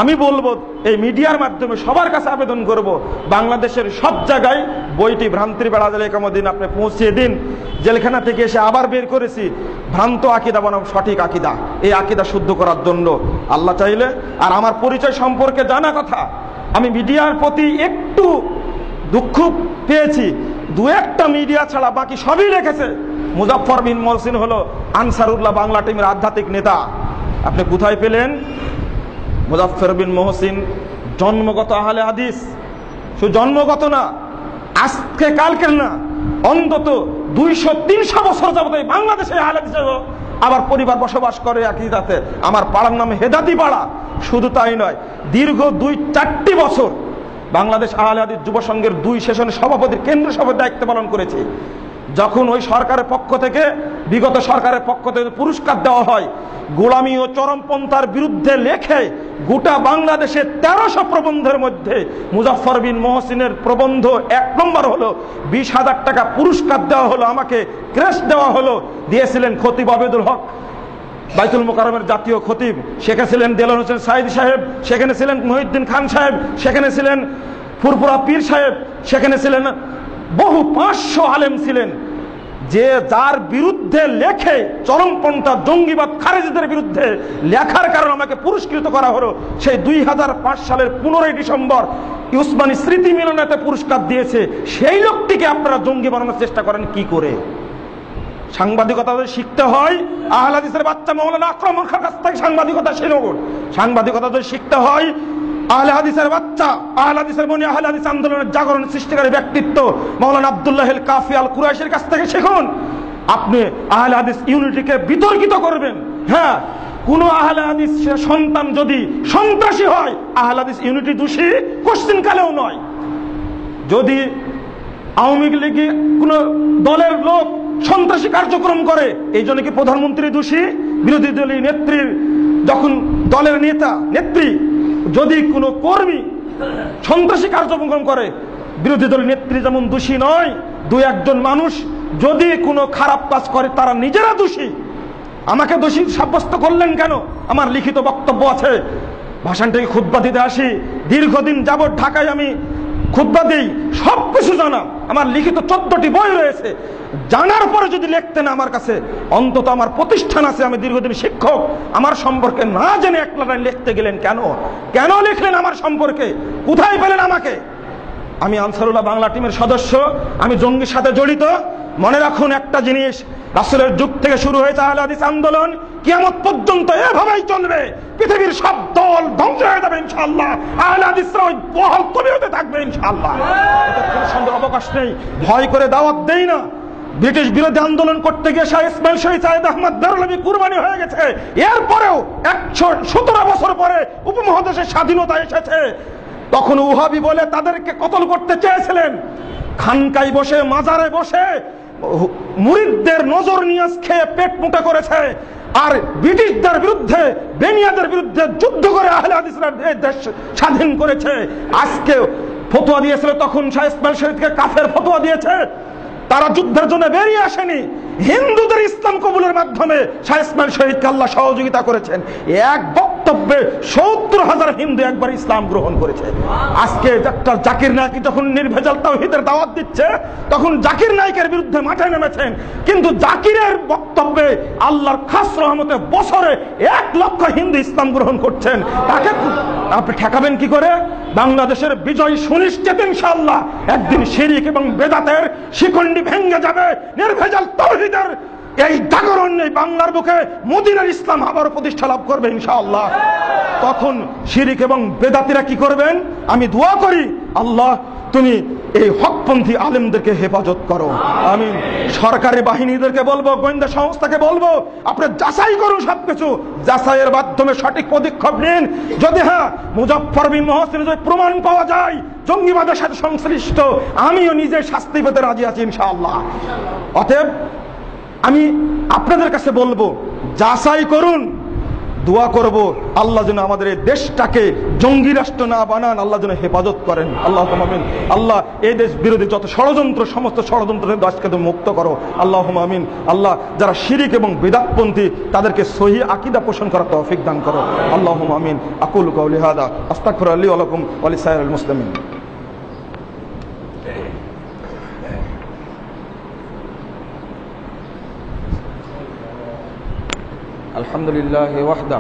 আমি বলবো এই মিডিয়ার মাধ্যমে সবার কাছে আবেদন করব, বাংলাদেশের সব জায়গায় বইটি ভ্রান্তির বেড়া জালে কামদিন আপনি পৌঁছিয়ে দিন। জেলখানা থেকে এসে আবার বের করেছি, ভ্রান্ত আকিদা বনাম সঠিক আকিদা, এই আকিদা শুদ্ধ করার জন্য আল্লাহ চাইলে। আর আমার পরিচয় সম্পর্কে জানা কথা, আমি মিডিয়ার প্রতি একটু দুঃখ পেয়েছি, দু একটা মিডিয়া ছাড়া বাকি সবই রেখেছে মুজাফফর বিন মহসিন হলো আনসারুল্লাহ বাংলা টিমের আধ্যাত্মিক নেতা। আপনি কোথায় পেলেন? মুজাফফর বিন মহসিন জন্মগত আহলে হাদিস, শুধু জন্মগত না, আজকে কালকের না, অন্তত 200-300 বছর যাবত বাংলাদেশে আহলে হাদিস আবার পরিবার বসবাস করে আকীদাতে। আমার পাড়ার নাম হেদাতি পাড়া। শুধু তাই নয়, দীর্ঘ 2-4টি বছর বাংলাদেশ আহলে হাদিস যুব সংঘের 2 সেশনের সভাপতির কেন্দ্র সভাপতির দায়িত্ব পালন করেছে। যখন ওই সরকারের পক্ষ থেকে, বিগত সরকারের পক্ষ থেকে পুরস্কার দেওয়া হয়, গোলামি ও চরমপন্থার বিরুদ্ধে লেখে গোটা বাংলাদেশে 1300 প্রবন্ধের মধ্যে মুজাফফর বিন মহসিনের প্রবন্ধ 1 নম্বর হলো। 20,000 টাকা পুরস্কার দেওয়া হলো, আমাকে ক্রেস্ট দেওয়া হলো। দিয়েছিলেন খতিব আবেদুল হক, বাইতুল মোকাররমের জাতীয় খতিব, সেখানে ছিলেন দেলোয়ার হোসেন সাইদি সাহেব, সেখানে ছিলেন মহিউদ্দিন খান সাহেব, সেখানে ছিলেন ফুরফুরা পীর সাহেব, সেখানে ছিলেন বহু 500 আলেম ছিলেন। যে যার বিরুদ্ধে লেখে চরমপন্থা জঙ্গিবাদ খারেজিদের বিরুদ্ধে লেখার কারণে আমাকে পুরস্কৃত করা হলো, সেই 2005 সালের 15 ডিসেম্বর উসমানী স্মৃতি মিলনায়তে পুরস্কার দিয়েছে। সেই লোকটিকে আপনারা জঙ্গি বানানোর চেষ্টা করেন কি করে? সাংবাদিকতা শিখতে হয়, আহলে হাদিসের বাচ্চা মাওলানা আকরাম খানের কাছ থেকে সাংবাদিকতা শিখুন। সাংবাদিকতা শিখতে হয় আহলে হাদিসের বাচ্চা, আহলে হাদিসের মনি, আহলে হাদিস আন্দোলনের জাগরণ সৃষ্টিকারী ব্যক্তিত্ব মাওলানা আব্দুল্লাহ আল কাফি আল কুরাইশির কাছ থেকে শিখুন। আপনি আহলে হাদিস ইউনিটিকে বিতর্কিত করবেন, হ্যাঁ, কোন আহলে হাদিস সন্তান যদি সন্ত্রাসী হয়, আহলে হাদিস ইউনিটি দোষী কোশ্চিন কালেও নয়। যদি আওয়ামী লীগে কোন দলের লোক সন্ত্রাসী কার্যক্রম করে, এই জন্য কি প্রধানমন্ত্রী দোষী? বিরোধী দলীয় নেত্রীর, যখন দলের নেতা নেত্রী যদি কোনো কর্মী সন্ত্রাসী কার্যক্রম করে, বিরোধী দলীয় নেত্রী যেমন দোষী নয়, 2-1 মানুষ যদি কোনো খারাপ কাজ করে তারা নিজেরা দোষী। আমাকে দোষী সাব্যস্ত করলেন কেন? আমার লিখিত বক্তব্য আছে, ভাষণটাকে খুতবা দিতে আসি, দীর্ঘদিন যাবৎ ঢাকায় আমি খুতবা দেই, সবকিছু জানা, আমার লিখিত 14টি বই রয়েছে। জানার পরে যদি লিখতেন আমার কাছে, অন্তত আমার প্রতিষ্ঠান আছে, আমি দীর্ঘদিন শিক্ষক, আমার সম্পর্কে না জেনে 1 লাইন লিখতে গেলেন কেন? কেন লিখলেন আমার সম্পর্কে? কোথায় পেলেন আমাকে? আমি আনসারুল্লাহ বাংলা টিমের সদস্য, আমি জঙ্গির সাথে জড়িত। মনে রাখুন একটা জিনিস, রাসূলের যুগ থেকে শুরু হয়েছে আহলে হাদিস আন্দোলন, কিয়ামত পর্যন্ত এভাবেই চলবে। পৃথিবীর সব দল ধ্বংস হয়ে যাবে ইনশাআল্লাহ, আহলে হাদিসরা ওই বহাল তবিয়তে থাকবে ইনশাআল্লাহ। এতে কোনো সন্দেহ অবকাশ নেই। ভয় করে দাওয়াত দেই না। ব্রিটিশ বিরোধী আন্দোলন করতে গিয়ে শাহ ইসমাইল শহীদ সাইদ আহমদ বেরলভী কুরবানি হয়ে গেছে। এরপরেও 117 বছর পরে উপমহাদেশের স্বাধীনতা এসেছে। তখন ওহাবি বলে তাদেরকে কতল করতে চেয়েছিলেন। খানকায় বসে, মাজারে বসে মুরিদদের নজর নিয়াজ খেয়ে পেট মোটা করেছে। আর ব্রিটিশদের বিরুদ্ধে, বেনিয়াদের বিরুদ্ধে যুদ্ধ করে আহলে হাদিসরা দেশ স্বাধীন করেছে। আজকে ফতোয়া দিয়েছিল, তখন শাহ ইসমাইল শহীদকে কাফের ফতোয়া দিয়েছে। তারা যুদ্ধের জন্য বেরিয়ে আসেনি, হিন্দুদের ইসলাম কবুলের মাধ্যমে শাহ ইসমাইল শহীদকে আল্লাহ সহযোগিতা করেছেন। এক বক্তব্যে 70,000 হিন্দু একবার ইসলাম গ্রহণ করেছে। আজকে ডক্টর জাকির নায়েক যখন নির্ভেজাল তাওহীদের দাওয়াত দিচ্ছে, তখন জাকির নায়েকের বিরুদ্ধে মাঠে নেমেছেন। কিন্তু জাকিরের বক্তব্যে আল্লাহর খাস রহমতে বছরে 1 লক্ষ হিন্দু ইসলাম গ্রহণ করছেন। তাকে আপনি ঠেকাবেন কি করে? বাংলাদেশের বিজয় সুনিশ্চিত ইনশাআল্লাহ। একদিন শিরক এবং বেদাতের শিকন্ডি ভেঙে যাবে, নির্ভেজাল তাওহীদের এই জাগরণ এই বাংলার বুকে মদিনার ইসলাম আবার প্রতিষ্ঠা লাভ করবে ইনশাআল্লাহ। তখন শিরক এবং বেদাতীরা কি করবেন? আমি দোয়া করি, আল্লাহ তুমি এই হকপন্থী আলেমদেরকে হেফাজত করো। আমি সরকারি বাহিনীদেরকে বলবো, গোয়েন্দা সংস্থাকে বলবো, আপনি যাচাই করুন সবকিছু, যাচাইয়ের মাধ্যমে সঠিক পদক্ষেপ নিন। যদি হ্যাঁ মুজাফফর বিন মহসিন যদি প্রমাণ পাওয়া যায় জঙ্গিবাদের সাথে সংশ্লিষ্ট, আমিও নিজে শাস্তি পেতে রাজি আছি ইনশাআল্লাহ। অতএব আমি আপনাদের কাছে বলবো, যাচাই করুন। দোয়া করব আল্লাহ যেন আমাদের এই দেশটাকে জঙ্গি রাষ্ট্র না বানান, আল্লাহ যেন হেফাজত করেন। আল্লাহুম্মা আমিন। আল্লাহ এই দেশ বিরোধী যত ষড়যন্ত্র, সমস্ত ষড়যন্ত্র থেকে দেশকে মুক্ত করো। আল্লাহুম্মা আমিন। আল্লাহ যারা শিরিক এবং বিদআতপন্থী তাদেরকে সহিহ আকীদা পোষণ করার তৌফিক দান করো। আল্লাহুম্মা আমিন। আকুলু কাওলি হাদা আস্তাগফিরুল্লাহ লি ওয়া লাকুম ওয়া লিসাইরিল মুসলিমিন। الحمد لله وحده